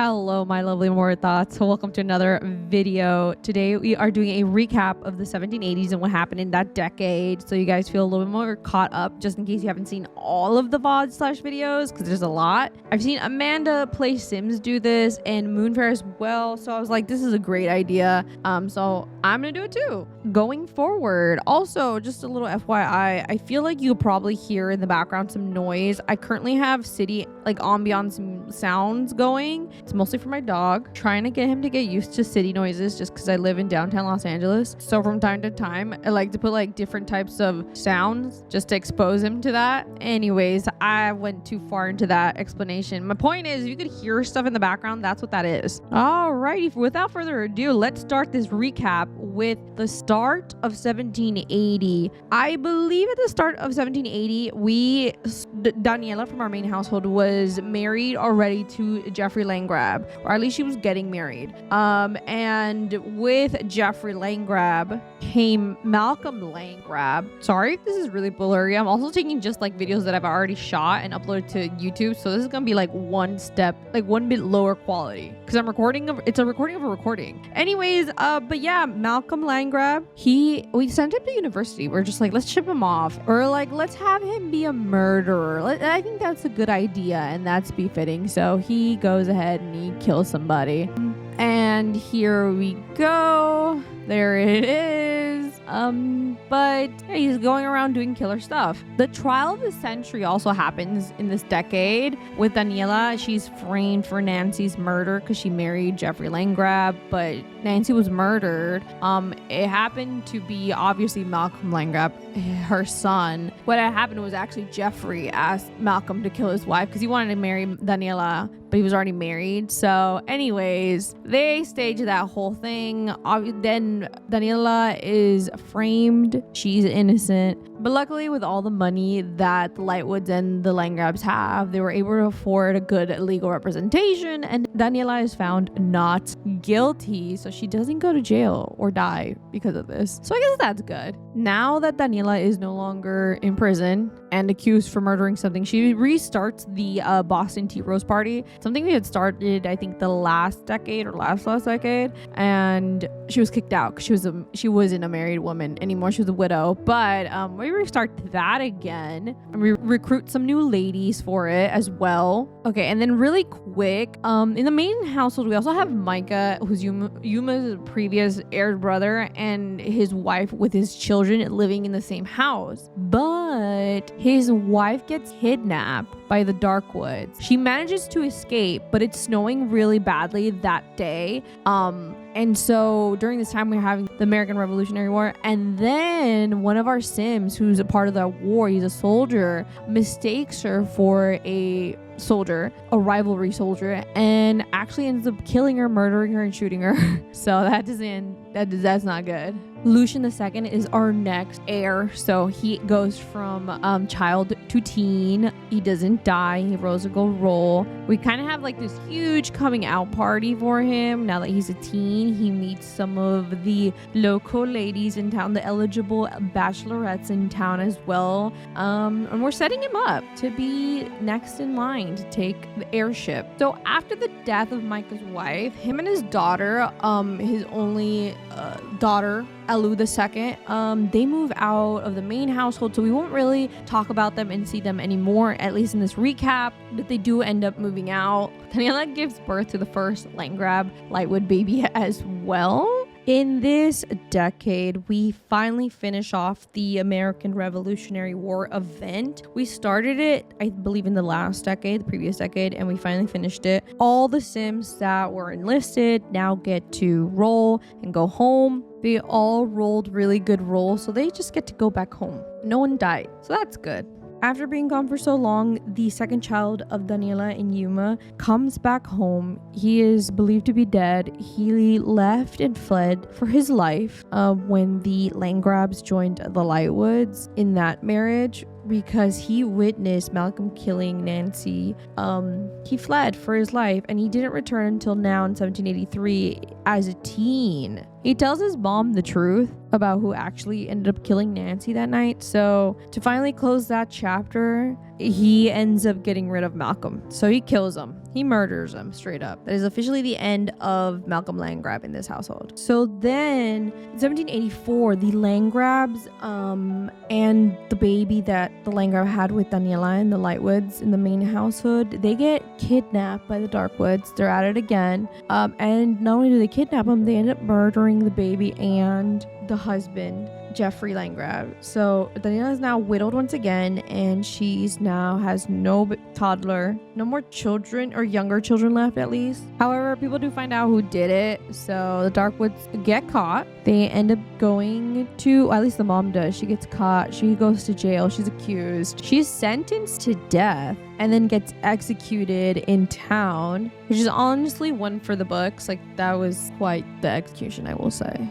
Hello, my lovely Morbid thoughts. Welcome to another video. Today we are doing a recap of the 1780s and what happened in that decade, so you guys feel a little bit more caught up, just in case you haven't seen all of the VOD/ videos, because there's a lot. I've seen Amanda play Sims do this and Moonfair as well, so I was like, this is a great idea. So I'm gonna do it too. Going forward, also just a little FYI, I feel like you'll probably hear in the background some noise. I currently have city ambiance sounds going. It's mostly for my dog, trying to get him to get used to city noises just because I live in downtown Los Angeles. So from time to time, I like to put different types of sounds just to expose him to that. Anyways, I went too far into that explanation. My point is, if you could hear stuff in the background, that's what that is. Alrighty, without further ado, let's start this recap with the start of 1780. I believe at the start of 1780, Daniela from our main household was married already to Jeffrey Landgrab, or at least she was getting married. And with Jeffrey Landgrab came Malcolm Landgrab. Sorry if this is really blurry. I'm also taking just videos that I've already shot and uploaded to YouTube, so this is gonna be one bit lower quality because it's a recording of a recording. Anyways, but yeah, Malcolm Landgrab, we sent him to university. We're just let's ship him off, or let's have him be a murderer. I think that's a good idea and that's befitting. So he goes ahead and he kills somebody. And here we go. There it is. But yeah, he's going around doing killer stuff. The trial of the century also happens in this decade with Daniela. She's framed for Nancy's murder because she married Jeffrey Landgrab, but Nancy was murdered. It happened to be obviously Malcolm Landgrab, her son. What had happened was actually Jeffrey asked Malcolm to kill his wife because he wanted to marry Daniela, but he was already married. So anyways, they stage that whole thing. Then Daniela is framed. She's innocent. But luckily, with all the money that the Lightwoods and the Landgrabs have, they were able to afford a good legal representation, and Daniela is found not guilty, so she doesn't go to jail or die because of this. So I guess that's good. Now that Daniela is no longer in prison and accused for murdering something, she restarts the Boston Tea Rose Party, something we had started, I think, the last decade or last decade, and she was kicked out because she wasn't a married woman anymore. She was a widow. But we restart that again, and we recruit some new ladies for it as well. Okay, and then really quick, in the main household, we also have Micah, who's Yuma's previous heir brother, and his wife with his children living in the same house. But his wife gets kidnapped by the Darkwoods. She manages to escape, but it's snowing really badly that day. And so during this time, we're having the American Revolutionary War. And then one of our Sims, who's a part of that war, he's a soldier, mistakes her for a rivalry soldier, and actually ends up killing her, murdering her, and shooting her. So that's not good. Lucian II is our next heir. So he goes from child to teen. He doesn't die. He rolls a gold roll. We kind of have this huge coming out party for him. Now that he's a teen, he meets some of the local ladies in town, the eligible bachelorettes in town as well. And we're setting him up to be next in line to take the heirship. So after the death of Micah's wife, him and his daughter, his only daughter, Elu II, they move out of the main household, so we won't really talk about them and see them anymore, at least in this recap, but they do end up moving out. Daniela gives birth to the first Landgrab Lightwood baby as well. In this decade, we finally finish off the American Revolutionary War event. We started it, I believe, in the previous decade, and we finally finished it. All the Sims that were enlisted now get to roll and go home. They all rolled really good rolls, so they just get to go back home. No one died, so that's good. After being gone for so long, the second child of Daniela and Yuma comes back home. He is believed to be dead. He left and fled for his life when the Landgrabs joined the Lightwoods in that marriage, because he witnessed Malcolm killing Nancy. He fled for his life, and he didn't return until now in 1783 as a teen. He tells his mom the truth, about who actually ended up killing Nancy that night. So to finally close that chapter, he ends up getting rid of Malcolm. So he kills him. He murders him straight up. That is officially the end of Malcolm Landgrab in this household. So then in 1784, the Landgrabs and the baby that the Landgrab had with Daniela in the Lightwoods in the main household, they get kidnapped by the Darkwoods. They're at it again. And not only do they kidnap them, they end up murdering the baby and the husband, Jeffrey Landgrab. So Daniela is now widowed once again, and she's now has no toddler, no more children or younger children left at least. However, people do find out who did it, so the Darkwoods get caught. They end up going to, at least the mom does, she gets caught, she goes to jail, she's accused, she's sentenced to death, and then gets executed in town, which is honestly one for the books. Like, that was quite the execution, I will say.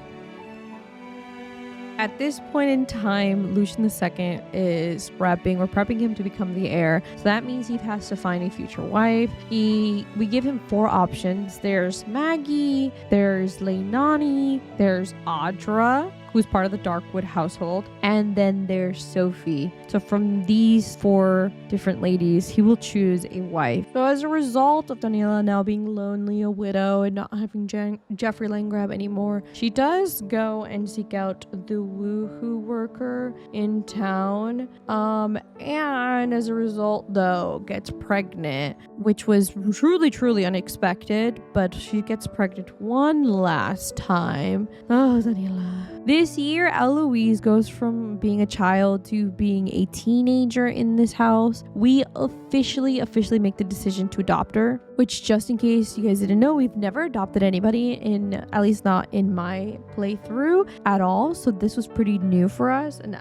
At this point in time, Lucian II is prepping him to become the heir. So that means he has to find a future wife. We give him 4 options. There's Maggie, there's Leilani, there's Audra, who's part of the Darkwood household, and then there's Sophie. So from these 4 different ladies, he will choose a wife. So as a result of Daniela now being lonely, a widow, and not having Jeffrey Landgrab anymore, she does go and seek out the woohoo worker in town, and as a result, though, gets pregnant, which was truly unexpected, but she gets pregnant one last time. Oh, Daniela. This year, Eloise goes from being a child to being a teenager in this house. We officially make the decision to adopt her, which, just in case you guys didn't know, we've never adopted anybody, at least not in my playthrough at all. So this was pretty new for us, and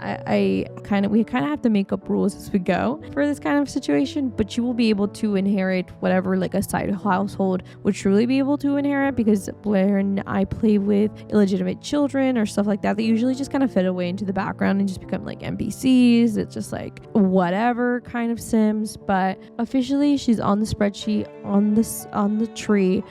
we kind of have to make up rules as we go for this kind of situation. But you will be able to inherit whatever like a side household would truly be able to inherit, because when I play with illegitimate children or stuff like that, they usually just kind of fade away into the background and just become like NPCs. It's just like whatever kind of Sims. But officially, she's on the spreadsheet on the tree,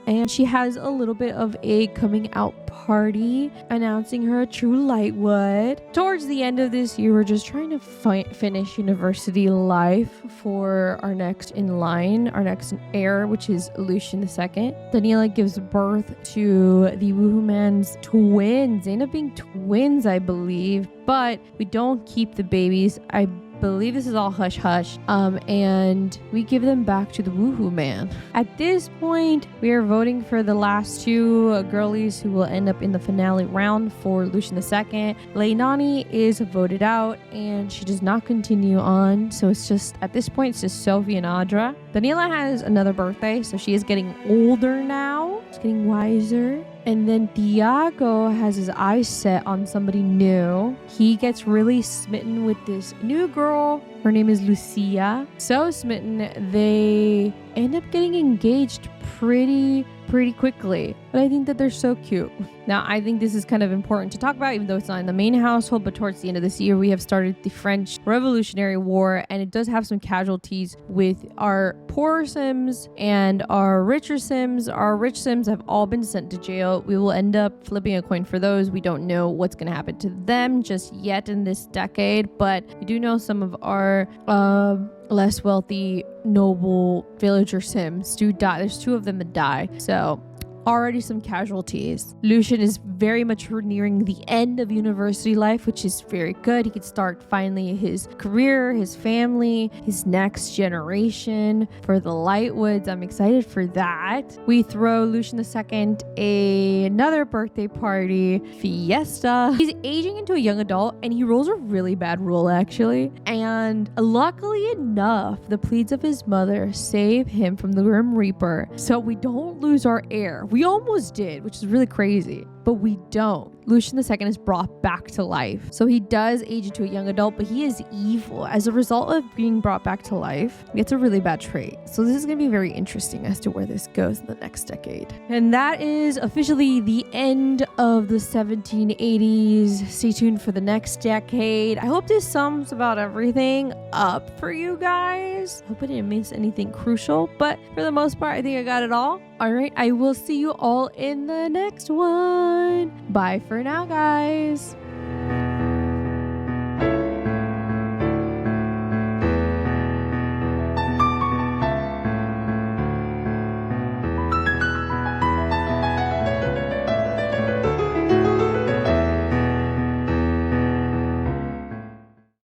and she has a little bit of a coming out party announcing her a true Lightwood. Towards the end of this year, we're just trying to finish university life for our next in line, our next heir, which is Lucian II. Daniela gives birth to the Woohoo Man's twins. They end up being twins, I believe, but we don't keep the babies. I believe this is all hush hush, and we give them back to the Woohoo Man. At this point, we are voting for the last 2 girlies who will end up in the finale round for Lucian II. Leilani is voted out, and she does not continue on, so it's just, at this point, it's just Sophie and Audra. Daniela has another birthday, so she is getting older now. She's getting wiser. And then Thiago has his eyes set on somebody new. He gets really smitten with this new girl. Her name is Lucia. So smitten, they end up getting engaged pretty quickly. But I think that they're so cute. Now, I think this is kind of important to talk about, even though it's not in the main household, but towards the end of this year, we have started the French Revolutionary War, and it does have some casualties with our poorer Sims and our richer Sims. Our rich Sims have all been sent to jail. We will end up flipping a coin for those. We don't know what's going to happen to them just yet in this decade, but we do know some of our less wealthy, noble villager Sims do die. There's 2 of them that die. So already some casualties. Lucian is very much nearing the end of university life, which is very good. He can start finally his career, his family, his next generation for the Lightwoods. I'm excited for that. We throw Lucian II another birthday party, fiesta. He's aging into a young adult, and he rolls a really bad roll, actually. And luckily enough, the pleas of his mother save him from the Grim Reaper, so we don't lose our heir. We almost did, which is really crazy, but we don't. Lucian II is brought back to life. So he does age into a young adult, but he is evil. As a result of being brought back to life, it's a really bad trait. So this is going to be very interesting as to where this goes in the next decade. And that is officially the end of the 1780s. Stay tuned for the next decade. I hope this sums about everything up for you guys. Hope I didn't miss anything crucial, but for the most part, I think I got it all. All right, I will see you all in the next one. one. Bye for now, guys.